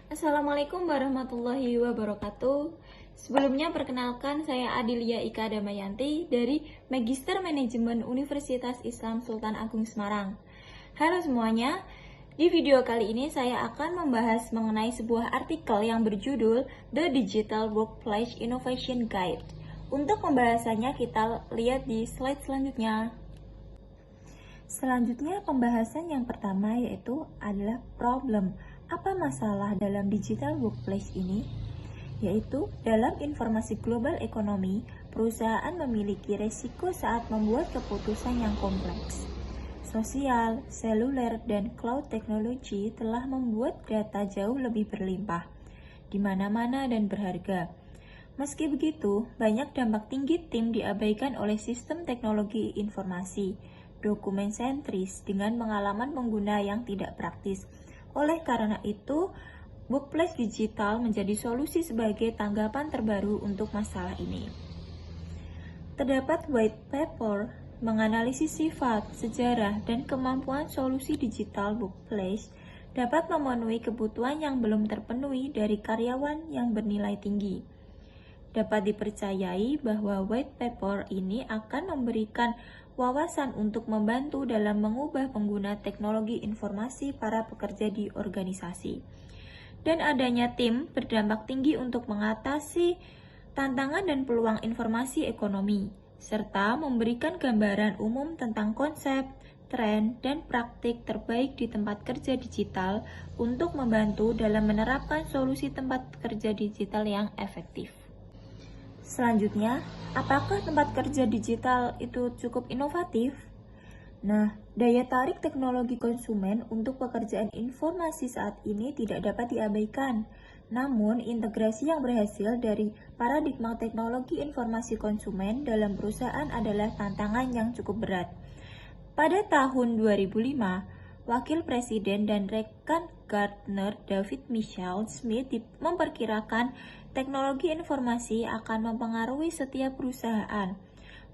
Assalamualaikum warahmatullahi wabarakatuh. Sebelumnya perkenalkan saya Adilia Ika Damayanti dari Magister Manajemen Universitas Islam Sultan Agung Semarang. Halo semuanya, di video kali ini saya akan membahas mengenai sebuah artikel yang berjudul The Digital Workplace Innovation Guide. Untuk pembahasannya kita lihat di slide selanjutnya. Selanjutnya pembahasan yang pertama yaitu adalah problem. Apa masalah dalam digital workplace ini? Yaitu dalam informasi global ekonomi, perusahaan memiliki resiko saat membuat keputusan yang kompleks. Sosial, seluler, dan cloud technology telah membuat data jauh lebih berlimpah di mana-mana dan berharga. Meski begitu, banyak dampak tinggi tim diabaikan oleh sistem teknologi informasi, dokumen sentris dengan pengalaman pengguna yang tidak praktis. Oleh karena itu, workplace digital menjadi solusi sebagai tanggapan terbaru untuk masalah ini. Terdapat white paper menganalisis sifat, sejarah, dan kemampuan solusi digital workplace dapat memenuhi kebutuhan yang belum terpenuhi dari karyawan yang bernilai tinggi. Dapat dipercayai bahwa white paper ini akan memberikan wawasan untuk membantu dalam mengubah pengguna teknologi informasi para pekerja di organisasi. Dan adanya tim berdampak tinggi untuk mengatasi tantangan dan peluang informasi ekonomi, serta memberikan gambaran umum tentang konsep, tren, dan praktik terbaik di tempat kerja digital untuk membantu dalam menerapkan solusi tempat kerja digital yang efektif. Selanjutnya, apakah tempat kerja digital itu cukup inovatif? Nah, daya tarik teknologi konsumen untuk pekerjaan informasi saat ini tidak dapat diabaikan. Namun, integrasi yang berhasil dari paradigma teknologi informasi konsumen dalam perusahaan adalah tantangan yang cukup berat. Pada tahun 2005, Wakil Presiden dan rekan Gartner David Michael Smith memperkirakan teknologi informasi akan mempengaruhi setiap perusahaan.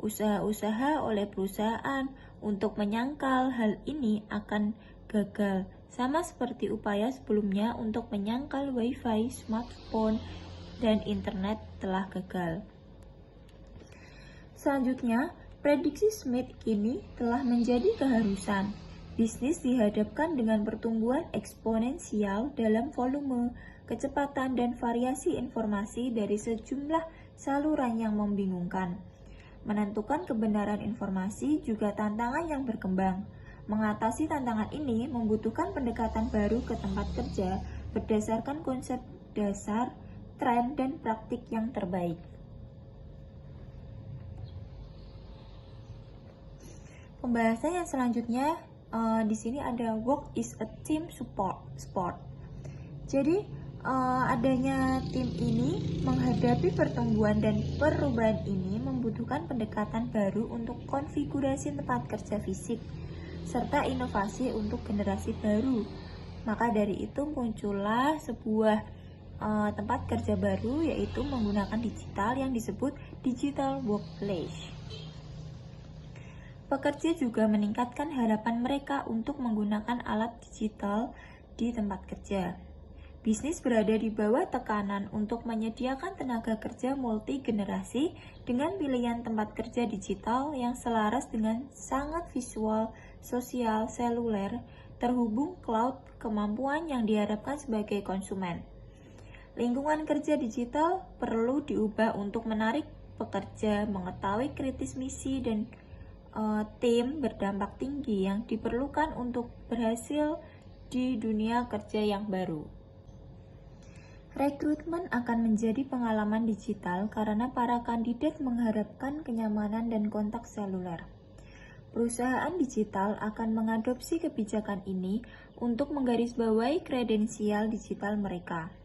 Usaha-usaha oleh perusahaan untuk menyangkal hal ini akan gagal, sama seperti upaya sebelumnya untuk menyangkal Wi-Fi, smartphone, dan internet telah gagal. Selanjutnya, prediksi Smith ini telah menjadi keharusan. Bisnis dihadapkan dengan pertumbuhan eksponensial dalam volume, kecepatan, dan variasi informasi dari sejumlah saluran yang membingungkan. Menentukan kebenaran informasi juga tantangan yang berkembang. Mengatasi tantangan ini membutuhkan pendekatan baru ke tempat kerja berdasarkan konsep dasar, tren, dan praktik yang terbaik. Pembahasan yang selanjutnya di sini ada work is a team sport. Jadi adanya tim ini menghadapi pertumbuhan dan perubahan ini membutuhkan pendekatan baru untuk konfigurasi tempat kerja fisik serta inovasi untuk generasi baru. Maka dari itu muncullah sebuah tempat kerja baru yaitu menggunakan digital yang disebut digital workplace. Pekerja juga meningkatkan harapan mereka untuk menggunakan alat digital di tempat kerja. Bisnis berada di bawah tekanan untuk menyediakan tenaga kerja multi generasi dengan pilihan tempat kerja digital yang selaras dengan sangat visual, sosial, seluler, terhubung cloud, kemampuan yang diharapkan sebagai konsumen. Lingkungan kerja digital perlu diubah untuk menarik pekerja, mengetahui kritis misi dan tim berdampak tinggi yang diperlukan untuk berhasil di dunia kerja yang baru. Rekrutmen akan menjadi pengalaman digital karena para kandidat mengharapkan kenyamanan dan kontak seluler. Perusahaan digital akan mengadopsi kebijakan ini untuk menggarisbawahi kredensial digital mereka.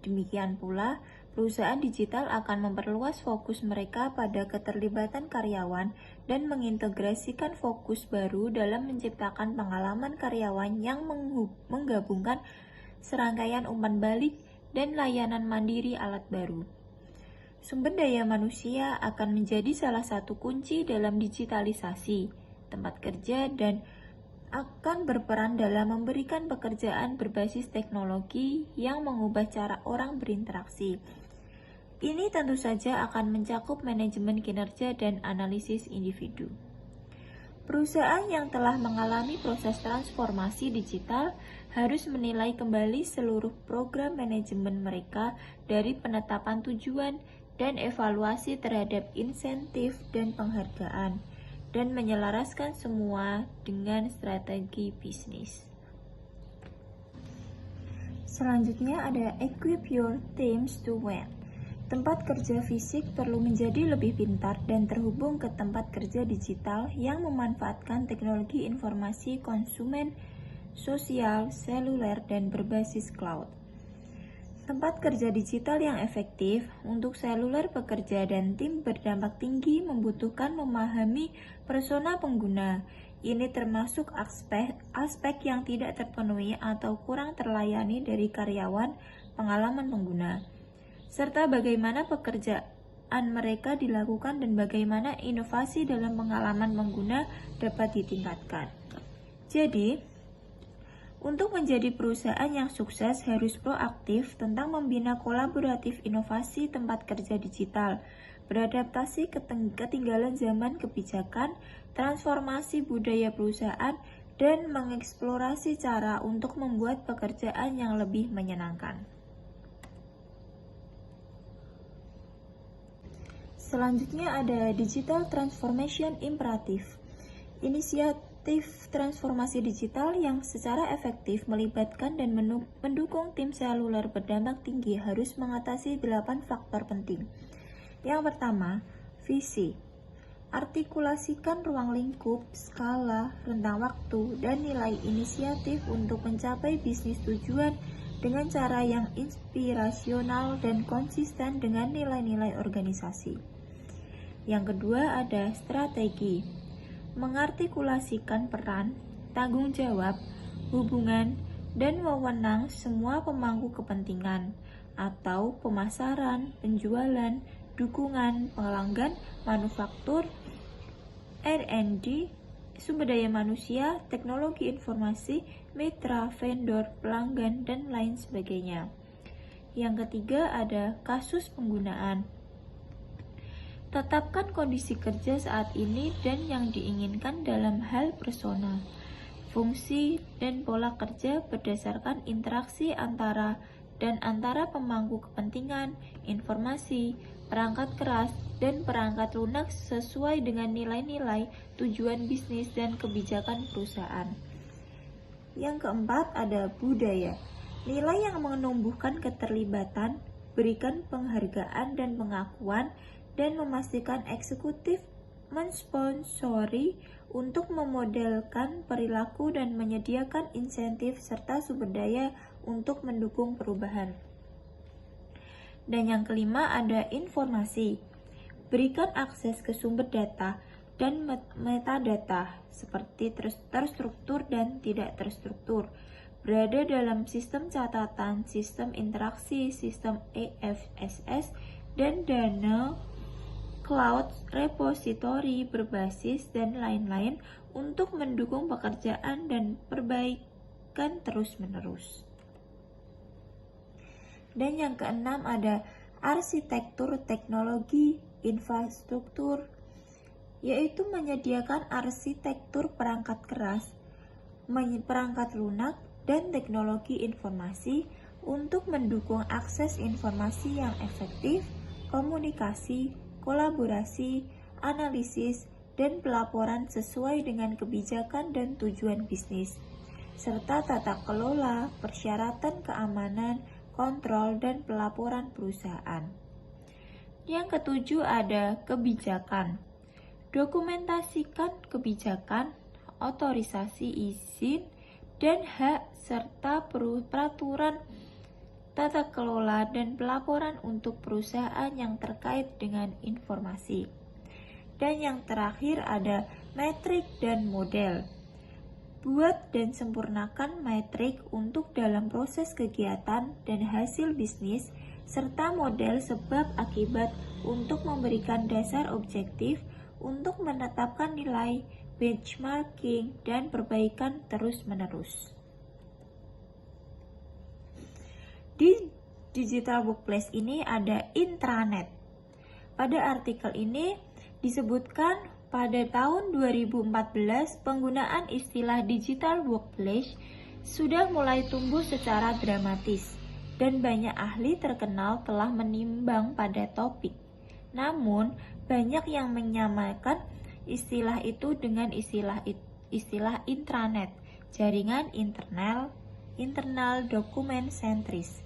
Demikian pula, perusahaan digital akan memperluas fokus mereka pada keterlibatan karyawan dan mengintegrasikan fokus baru dalam menciptakan pengalaman karyawan yang menggabungkan serangkaian umpan balik dan layanan mandiri alat baru. Sumber daya manusia akan menjadi salah satu kunci dalam digitalisasi tempat kerja dan akan berperan dalam memberikan pekerjaan berbasis teknologi yang mengubah cara orang berinteraksi. Ini tentu saja akan mencakup manajemen kinerja dan analisis individu. Perusahaan yang telah mengalami proses transformasi digital harus menilai kembali seluruh program manajemen mereka dari penetapan tujuan dan evaluasi terhadap insentif dan penghargaan, dan menyelaraskan semua dengan strategi bisnis. Selanjutnya ada equip your teams to win. Tempat kerja fisik perlu menjadi lebih pintar dan terhubung ke tempat kerja digital yang memanfaatkan teknologi informasi konsumen, sosial, seluler, dan berbasis cloud. Tempat kerja digital yang efektif untuk seluler pekerja dan tim berdampak tinggi membutuhkan memahami persona pengguna. Ini termasuk aspek yang tidak terpenuhi atau kurang terlayani dari karyawan, pengalaman pengguna, serta bagaimana pekerjaan mereka dilakukan dan bagaimana inovasi dalam pengalaman pengguna dapat ditingkatkan. Jadi, untuk menjadi perusahaan yang sukses harus proaktif tentang membina kolaboratif inovasi tempat kerja digital, beradaptasi ketinggalan zaman kebijakan, transformasi budaya perusahaan, dan mengeksplorasi cara untuk membuat pekerjaan yang lebih menyenangkan. Selanjutnya ada Digital Transformation Imperative. Inisiatif transformasi digital yang secara efektif melibatkan dan mendukung tim seluler berdampak tinggi harus mengatasi 8 faktor penting. Yang pertama, visi. Artikulasikan ruang lingkup, skala, rentang waktu, dan nilai inisiatif untuk mencapai bisnis tujuan dengan cara yang inspirasional dan konsisten dengan nilai-nilai organisasi. Yang kedua ada strategi. Mengartikulasikan peran, tanggung jawab, hubungan, dan wewenang semua pemangku kepentingan atau pemasaran, penjualan, dukungan, pelanggan, manufaktur, R&D, sumber daya manusia, teknologi informasi, mitra, vendor, pelanggan, dan lain sebagainya. Yang ketiga ada kasus penggunaan. Tetapkan kondisi kerja saat ini dan yang diinginkan dalam hal persona, fungsi, dan pola kerja berdasarkan interaksi antara pemangku kepentingan, informasi, perangkat keras, dan perangkat lunak sesuai dengan nilai-nilai, tujuan bisnis, dan kebijakan perusahaan. Yang keempat ada budaya. Nilai yang menumbuhkan keterlibatan, berikan penghargaan dan pengakuan, dan memastikan eksekutif mensponsori untuk memodelkan perilaku dan menyediakan insentif serta sumber daya untuk mendukung perubahan. Dan yang kelima ada informasi. Berikan akses ke sumber data dan metadata seperti terstruktur dan tidak terstruktur, berada dalam sistem catatan, sistem interaksi, sistem EFSS, dan dana cloud, repository berbasis, dan lain-lain untuk mendukung pekerjaan dan perbaikan terus-menerus. Dan yang keenam ada arsitektur teknologi infrastruktur, yaitu menyediakan arsitektur perangkat keras, perangkat lunak, dan teknologi informasi untuk mendukung akses informasi yang efektif, komunikasi, kolaborasi, analisis, dan pelaporan sesuai dengan kebijakan dan tujuan bisnis, serta tata kelola, persyaratan keamanan, kontrol, dan pelaporan perusahaan. Yang ketujuh ada kebijakan. Dokumentasikan kebijakan, otorisasi izin, dan hak, serta peraturan tata kelola dan pelaporan untuk perusahaan yang terkait dengan informasi. Dan yang terakhir ada metrik dan model. Buat dan sempurnakan metrik untuk dalam proses kegiatan dan hasil bisnis, serta model sebab akibat untuk memberikan dasar objektif untuk menetapkan nilai, benchmarking, dan perbaikan terus-menerus. Di digital workplace ini ada intranet. Pada artikel ini disebutkan pada tahun 2014 penggunaan istilah digital workplace sudah mulai tumbuh secara dramatis dan banyak ahli terkenal telah menimbang pada topik. Namun, banyak yang menyamakan istilah itu dengan istilah intranet, jaringan internal dokumen sentris.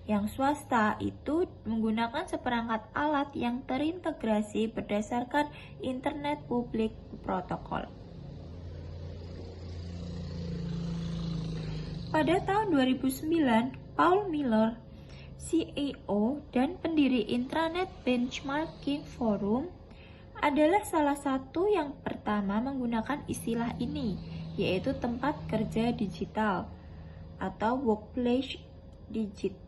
Yang swasta itu menggunakan seperangkat alat yang terintegrasi berdasarkan Internet Public Protocol. Pada tahun 2009, Paul Miller, CEO dan pendiri Intranet Benchmarking Forum, adalah salah satu yang pertama menggunakan istilah ini, yaitu tempat kerja digital atau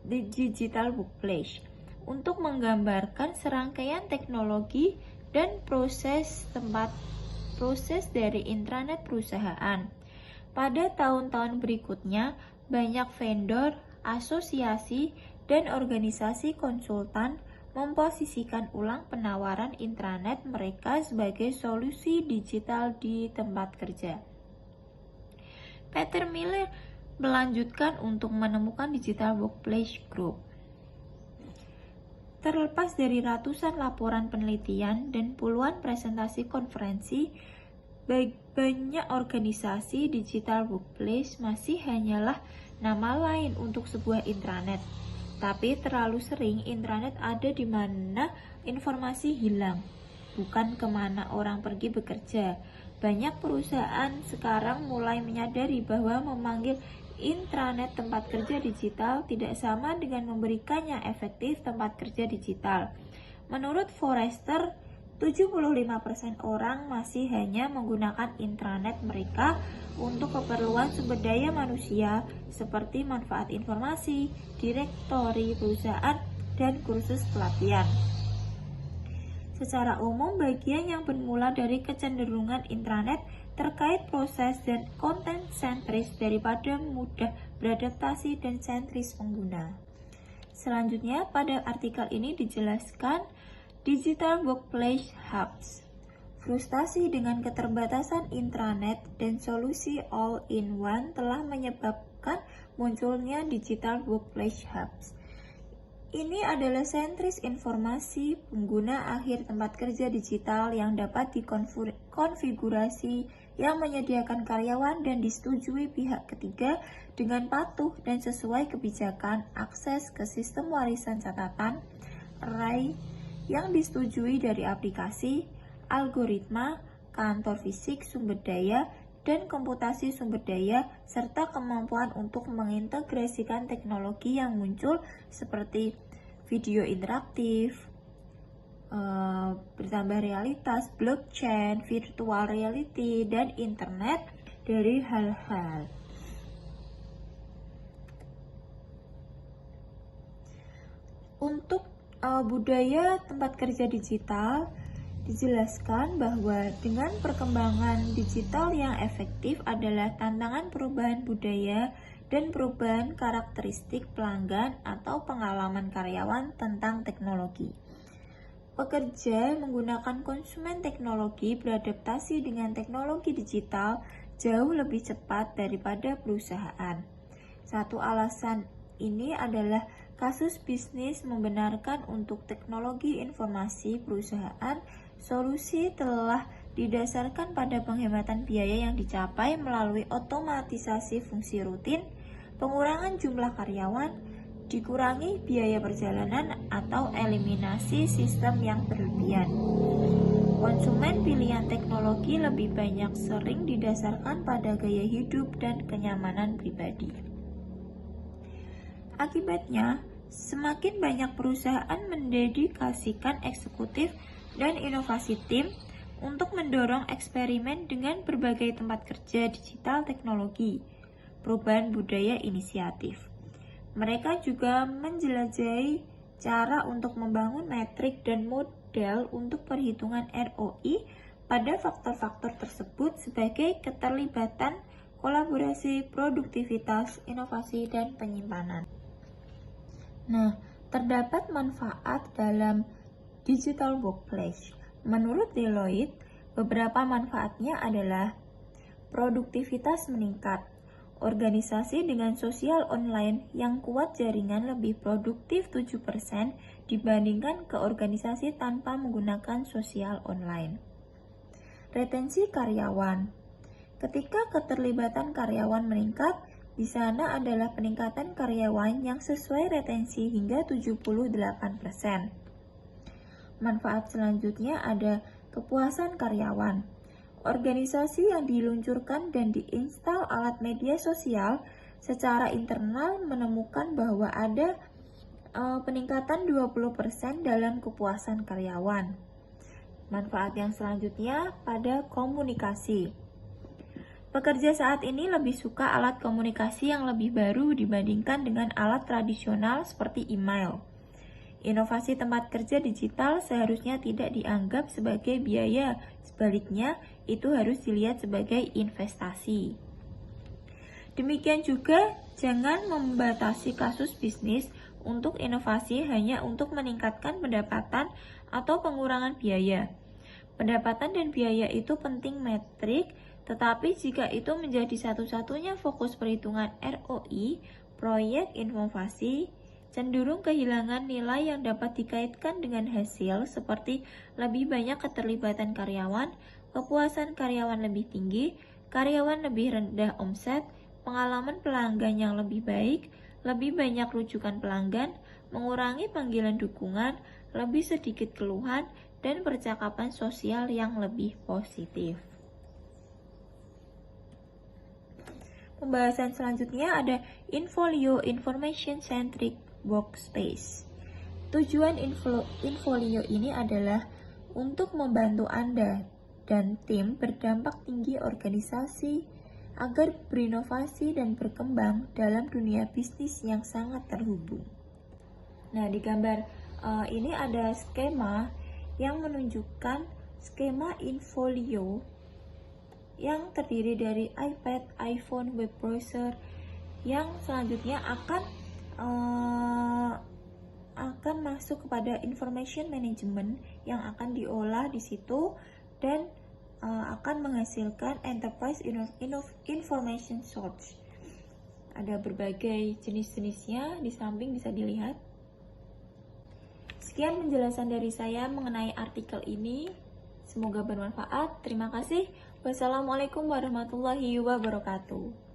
digital workplace, untuk menggambarkan serangkaian teknologi dan proses dari intranet perusahaan. Pada tahun-tahun berikutnya, banyak vendor, asosiasi, dan organisasi konsultan memposisikan ulang penawaran intranet mereka sebagai solusi digital di tempat kerja. Peter Miller melanjutkan untuk menemukan digital workplace group. Terlepas dari ratusan laporan penelitian dan puluhan presentasi konferensi, banyak organisasi digital workplace masih hanyalah nama lain untuk sebuah intranet. Tapi terlalu sering intranet ada di mana informasi hilang, bukan kemana orang pergi bekerja. Banyak perusahaan sekarang mulai menyadari bahwa memanggil intranet tempat kerja digital tidak sama dengan memberikannya efektif tempat kerja digital. Menurut Forrester, 75% orang masih hanya menggunakan intranet mereka untuk keperluan sumber daya manusia seperti manfaat informasi, direktori perusahaan, dan kursus pelatihan. Secara umum, bagian yang bermula dari kecenderungan intranet terkait proses dan konten sentris daripada mudah beradaptasi dan sentris pengguna. Selanjutnya, pada artikel ini dijelaskan Digital Workplace Hubs. Frustasi dengan keterbatasan intranet dan solusi all-in-one telah menyebabkan munculnya Digital Workplace Hubs. Ini adalah sentris informasi pengguna akhir tempat kerja digital yang dapat dikonfigurasi, yang menyediakan karyawan dan disetujui pihak ketiga dengan patuh dan sesuai kebijakan akses ke sistem warisan catatan array yang disetujui dari aplikasi, algoritma, kantor fisik sumber daya, dan komputasi sumber daya, serta kemampuan untuk mengintegrasikan teknologi yang muncul seperti video interaktif, bertambah realitas, blockchain, virtual reality, dan internet dari hal-hal. Untuk budaya tempat kerja digital, dijelaskan bahwa dengan perkembangan digital yang efektif adalah tantangan perubahan budaya dan perubahan karakteristik pelanggan atau pengalaman karyawan tentang teknologi. Pekerja menggunakan konsumen teknologi beradaptasi dengan teknologi digital jauh lebih cepat daripada perusahaan. Satu alasan ini adalah kasus bisnis membenarkan untuk teknologi informasi perusahaan. Solusi telah didasarkan pada penghematan biaya yang dicapai melalui otomatisasi fungsi rutin, pengurangan jumlah karyawan, dikurangi biaya perjalanan, atau eliminasi sistem yang berlebihan. Konsumen pilihan teknologi lebih banyak sering didasarkan pada gaya hidup dan kenyamanan pribadi. Akibatnya, semakin banyak perusahaan mendedikasikan eksekutif dan inovasi tim untuk mendorong eksperimen dengan berbagai tempat kerja digital teknologi, perubahan budaya inisiatif. Mereka juga menjelajahi cara untuk membangun metrik dan model untuk perhitungan ROI pada faktor-faktor tersebut sebagai keterlibatan, kolaborasi, produktivitas, inovasi, dan penyimpanan. Nah, terdapat manfaat dalam digital workplace. Menurut Deloitte, beberapa manfaatnya adalah produktivitas meningkat. Organisasi dengan sosial online yang kuat jaringan lebih produktif 7% dibandingkan ke organisasi tanpa menggunakan sosial online. Retensi karyawan. Ketika keterlibatan karyawan meningkat, di sana adalah peningkatan karyawan yang sesuai retensi hingga 78%. Manfaat selanjutnya ada kepuasan karyawan. Organisasi yang diluncurkan dan diinstal alat media sosial secara internal menemukan bahwa ada peningkatan 20% dalam kepuasan karyawan. Manfaat yang selanjutnya pada komunikasi. Pekerja saat ini lebih suka alat komunikasi yang lebih baru dibandingkan dengan alat tradisional seperti email. Inovasi tempat kerja digital seharusnya tidak dianggap sebagai biaya, sebaliknya itu harus dilihat sebagai investasi. Demikian juga, jangan membatasi kasus bisnis untuk inovasi hanya untuk meningkatkan pendapatan atau pengurangan biaya. Pendapatan dan biaya itu penting metrik, tetapi jika itu menjadi satu-satunya fokus perhitungan ROI, proyek inovasi cenderung kehilangan nilai yang dapat dikaitkan dengan hasil seperti lebih banyak keterlibatan karyawan, kepuasan karyawan lebih tinggi, karyawan lebih rendah omset, pengalaman pelanggan yang lebih baik, lebih banyak rujukan pelanggan, mengurangi panggilan dukungan, lebih sedikit keluhan, dan percakapan sosial yang lebih positif. Pembahasan selanjutnya ada Infolio Information Centric Workspace. Tujuan Infolio ini adalah untuk membantu Anda dan tim berdampak tinggi organisasi agar berinovasi dan berkembang dalam dunia bisnis yang sangat terhubung. Nah, di gambar ini ada skema yang menunjukkan skema Infolio yang terdiri dari iPad, iPhone, web browser yang selanjutnya akan masuk kepada information management yang akan diolah di situ dan akan menghasilkan enterprise information source. Ada berbagai jenis-jenisnya, di samping bisa dilihat. Sekian penjelasan dari saya mengenai artikel ini. Semoga bermanfaat. Terima kasih. Wassalamualaikum warahmatullahi wabarakatuh.